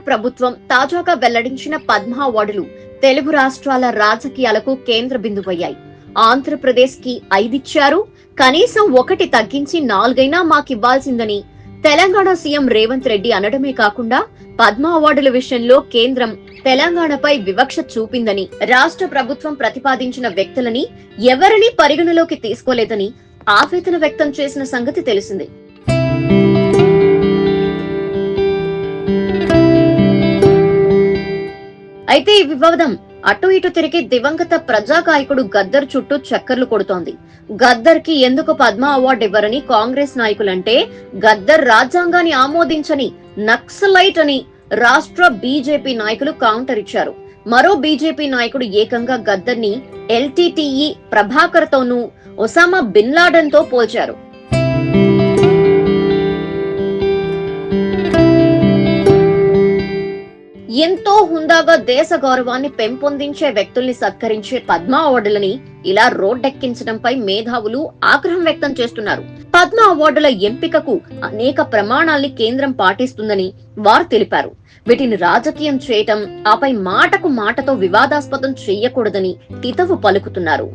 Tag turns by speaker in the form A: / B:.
A: ప్రభుత్వం తాజాగా వెల్లడించిన పద్మ అవార్డులు తెలుగు రాష్ట్రాల రాజకీయాలకు కేంద్ర బిందువయ్యాయి. ఆంధ్రప్రదేశ్ కి 5 ఇచ్చారు, కనీసం 1 తగ్గించి 4 మాకివ్వాల్సిందని తెలంగాణ సీఎం రేవంత్ రెడ్డి అనడమే కాకుండా పద్మ అవార్డుల విషయంలో కేంద్రం తెలంగాణపై వివక్ష చూపిందని, రాష్ట్ర ప్రభుత్వం ప్రతిపాదించిన వ్యక్తులని ఎవరిని పరిగణలోకి తీసుకోలేదని ఆవేదన వ్యక్తం చేసిన సంగతి తెలిసిందే. అయితే ఈ వివాదం అటు ఇటు తిరిగి దివంగత ప్రజాగాయకుడు గద్దర్ చుట్టూ చక్కర్లు కొడుతోంది. గద్దర్ కి ఎందుకు పద్మ అవార్డు ఇవ్వరని కాంగ్రెస్ నాయకులంటే, గద్దర్ రాజ్యాంగాన్ని ఆమోదించని నక్సలైట్ అని రాష్ట్ర బీజేపీ నాయకులు కౌంటర్ ఇచ్చారు. మరో బీజేపీ నాయకుడు ఏకంగా గద్దర్ ని ఎల్టీటీఈ ప్రభాకర్ తోనూ ఒసామా బిన్ లాడెన్ తో పోల్చారు. ఎంతో హుందాగా దేశ గౌరవాన్ని పెంపొందించే వ్యక్తుల్ని సత్కరించే పద్మ అవార్డులని ఇలా రోడ్డెక్కించడంపై మేధావులు ఆగ్రహం వ్యక్తం చేస్తున్నారు. పద్మ అవార్డుల ఎంపికకు అనేక ప్రమాణాల్ని కేంద్రం పాటిస్తుందని వారు తెలిపారు. వీటిని రాజకీయం చేయటం, ఆపై మాటకు మాటతో వివాదాస్పదం చేయకూడదని హితవు పలుకుతున్నారు.